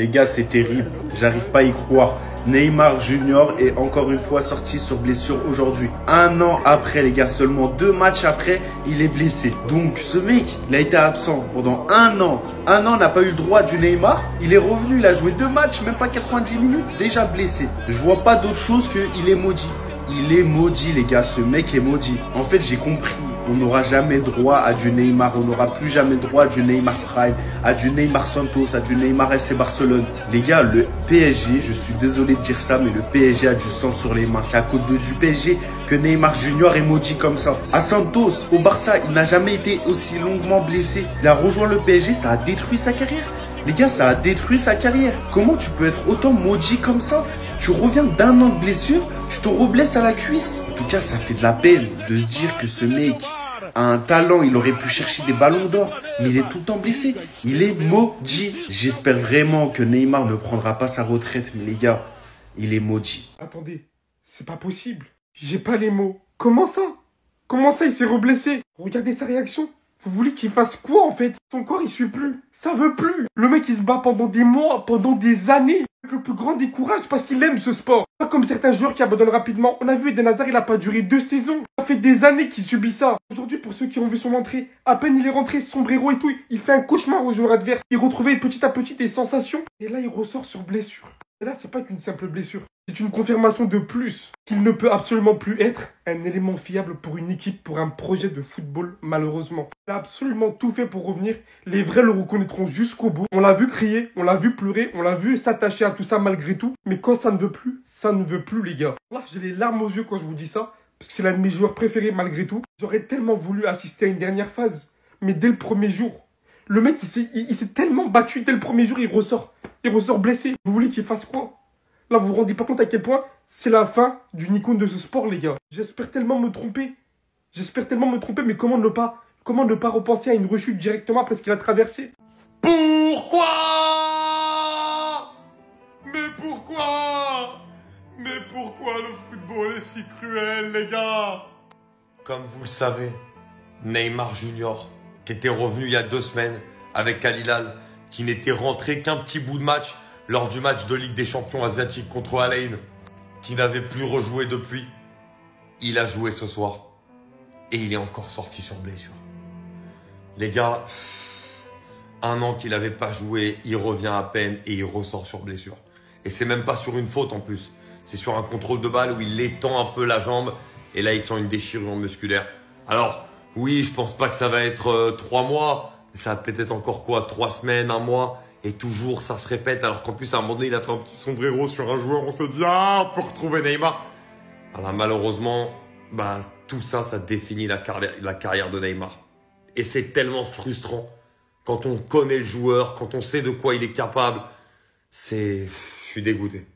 Les gars, c'est terrible. J'arrive pas à y croire. Neymar Junior est encore une fois sorti sur blessure aujourd'hui. Un an après, les gars, seulement 2 matchs après, il est blessé. Donc, ce mec, il a été absent pendant un an. Un an, n'a pas eu le droit du Neymar. Il est revenu, il a joué 2 matchs, même pas 90 minutes, déjà blessé. Je vois pas d'autre chose qu'il est maudit. Il est maudit, les gars. Ce mec est maudit. En fait, j'ai compris. On n'aura jamais droit à du Neymar. On n'aura plus jamais droit à du Neymar Prime, à du Neymar Santos, à du Neymar FC Barcelone. Les gars, le PSG, je suis désolé de dire ça, mais le PSG a du sang sur les mains. C'est à cause du PSG que Neymar Junior est maudit comme ça. À Santos, au Barça, il n'a jamais été aussi longuement blessé. Il a rejoint le PSG, ça a détruit sa carrière. Les gars, ça a détruit sa carrière. Comment tu peux être autant maudit comme ça? Tu reviens d'un an de blessure, tu te reblesses à la cuisse. En tout cas, ça fait de la peine de se dire que ce mec a un talent. Il aurait pu chercher des ballons d'or, mais il est tout le temps blessé. Il est maudit. J'espère vraiment que Neymar ne prendra pas sa retraite, mais les gars, il est maudit. Attendez, c'est pas possible. J'ai pas les mots. Comment ça? Comment ça, il s'est reblessé? Regardez sa réaction. Vous voulez qu'il fasse quoi en fait? Son corps il suit plus. Ça veut plus. Le mec il se bat pendant des mois, pendant des années. Avec le plus grand des courages parce qu'il aime ce sport. Pas comme certains joueurs qui abandonnent rapidement. On a vu Eden Hazard, il a pas duré 2 saisons. Ça fait des années qu'il subit ça. Aujourd'hui, pour ceux qui ont vu son entrée, à peine il est rentré, sombrero et tout, il fait un cauchemar aux joueurs adverses. Il retrouvait petit à petit des sensations. Et là il ressort sur blessure. Et là c'est pas qu'une simple blessure. C'est une confirmation de plus qu'il ne peut absolument plus être un élément fiable pour une équipe, pour un projet de football, malheureusement. Il a absolument tout fait pour revenir. Les vrais le reconnaîtront jusqu'au bout. On l'a vu crier, on l'a vu pleurer, on l'a vu s'attacher à tout ça malgré tout. Mais quand ça ne veut plus, ça ne veut plus, les gars. Là, j'ai les larmes aux yeux quand je vous dis ça, parce que c'est l'un de mes joueurs préférés malgré tout. J'aurais tellement voulu assister à une dernière phase, mais dès le premier jour. Le mec, il s'est tellement battu dès le premier jour, il ressort blessé. Vous voulez qu'il fasse quoi? Là, vous vous rendez pas compte à quel point c'est la fin d'une icône de ce sport, les gars. J'espère tellement me tromper. Mais comment ne pas repenser à une rechute directement après ce qu'il a traversé? Pourquoi? Mais pourquoi le football est si cruel, les gars? Comme vous le savez, Neymar Junior, qui était revenu il y a 2 semaines avec Al Hilal, qui n'était rentré qu'un petit bout de match lors du match de Ligue des Champions asiatiques contre Al Ain, qui n'avait plus rejoué depuis. Il a joué ce soir et il est encore sorti sur blessure. Les gars, un an qu'il n'avait pas joué, il revient à peine et il ressort sur blessure. Et c'est même pas sur une faute en plus. C'est sur un contrôle de balle où il étend un peu la jambe et là il sent une déchirure musculaire. Alors oui, je pense pas que ça va être 3 mois, mais ça va peut-être être encore quoi, 3 semaines, 1 mois. Et toujours, ça se répète, alors qu'en plus, à un moment donné, il a fait un petit sombrero sur un joueur. On s'est dit, ah, on peut retrouver Neymar. Alors, malheureusement, tout ça, ça définit la carrière de Neymar. Et c'est tellement frustrant quand on connaît le joueur, quand on sait de quoi il est capable. Je suis dégoûté.